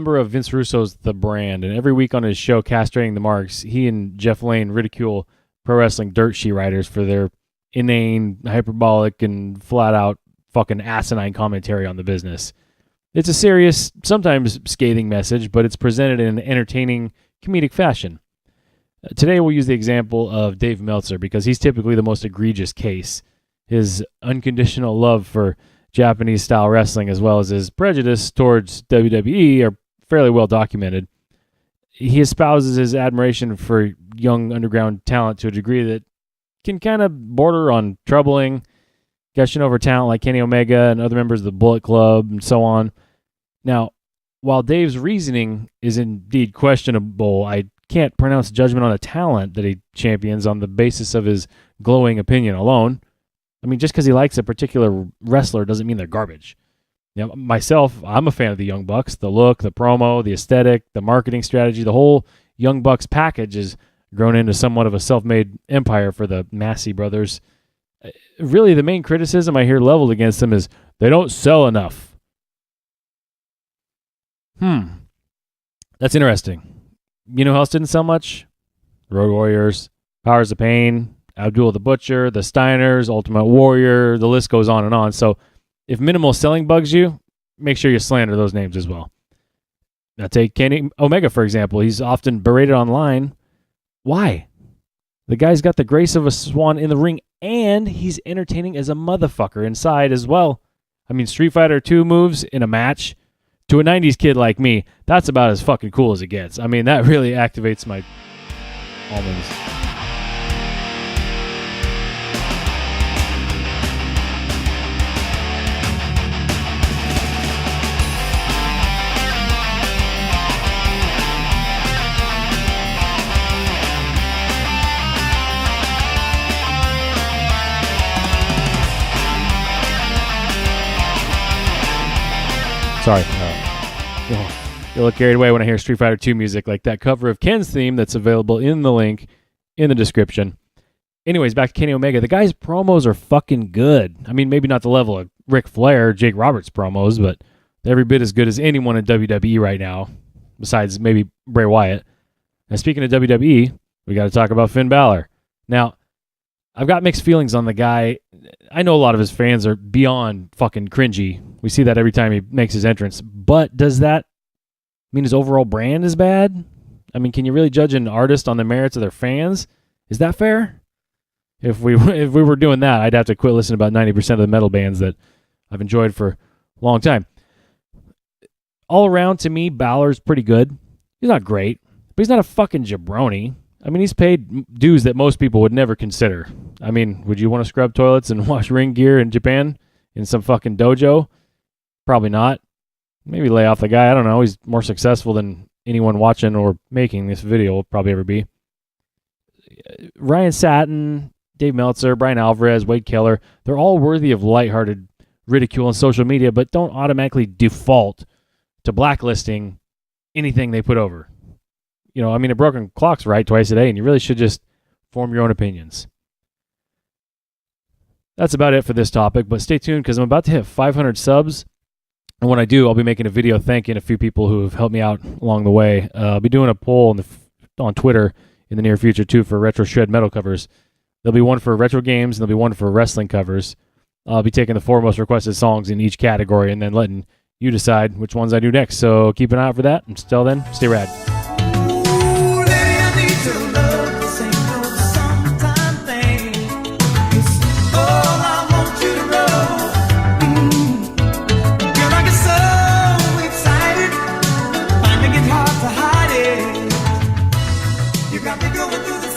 member of Vince Russo's The Brand, and every week on his show, Castrating the Marks, he and Jeff Lane ridicule pro wrestling dirt sheet writers for their inane, hyperbolic, and flat-out fucking asinine commentary on the business. It's a serious, sometimes scathing message, but it's presented in an entertaining, comedic fashion. Today we'll use the example of Dave Meltzer because he's typically the most egregious case. His unconditional love for Japanese-style wrestling as well as his prejudice towards WWE are fairly well documented. He espouses his admiration for young underground talent to a degree that can kind of border on troubling, gushing over talent like Kenny Omega and other members of the Bullet Club and so on. Now, while Dave's reasoning is indeed questionable, I can't pronounce judgment on the talent that he champions on the basis of his glowing opinion alone. I mean, just because he likes a particular wrestler doesn't mean they're garbage. You know, myself, I'm a fan of the Young Bucks. The look, the promo, the aesthetic, the marketing strategy, the whole Young Bucks package has grown into somewhat of a self-made empire for the Massey brothers. Really, the main criticism I hear leveled against them is they don't sell enough. That's interesting. You know who else didn't sell much? Road Warriors, Powers of Pain, Abdul the Butcher, the Steiners, Ultimate Warrior, the list goes on and on. So if minimal selling bugs you, make sure you slander those names as well. Now take Kenny Omega, for example. He's often berated online. Why? The guy's got the grace of a swan in the ring, and he's entertaining as a motherfucker inside as well. I mean, Street Fighter 2 moves in a match, to a 90s kid like me, that's about as fucking cool as it gets. I mean, that really activates my almonds. Sorry. You'll look carried away when I hear Street Fighter 2 music, like that cover of Ken's theme that's available in the link in the description. Anyways, back to Kenny Omega. The guy's promos are fucking good. I mean, maybe not the level of Ric Flair, Jake Roberts promos, but every bit as good as anyone in WWE right now, besides maybe Bray Wyatt. And speaking of WWE, we got to talk about Finn Balor. Now, I've got mixed feelings on the guy. I know a lot of his fans are beyond fucking cringy. We see that every time he makes his entrance. But does that mean his overall brand is bad? I mean, can you really judge an artist on the merits of their fans? Is that fair? If we were doing that, I'd have to quit listening to about 90% of the metal bands that I've enjoyed for a long time. All around, to me, Balor's pretty good. He's not great, but he's not a fucking jabroni. I mean, he's paid dues that most people would never consider. I mean, would you want to scrub toilets and wash ring gear in Japan in some fucking dojo? Probably not. Maybe lay off the guy. I don't know. He's more successful than anyone watching or making this video will probably ever be. Ryan Satin, Dave Meltzer, Brian Alvarez, Wade Keller, they're all worthy of lighthearted ridicule on social media, but don't automatically default to blacklisting anything they put over. You know, I mean, a broken clock's right twice a day, and you really should just form your own opinions. That's about it for this topic, but stay tuned because I'm about to hit 500 subs. And when I do, I'll be making a video thanking a few people who have helped me out along the way. I'll be doing a poll on Twitter in the near future, too, for retro shred metal covers. There'll be one for retro games, and there'll be one for wrestling covers. I'll be taking the 4 most requested songs in each category and then letting you decide which ones I do next. So keep an eye out for that. Until then, stay rad. You got me going through the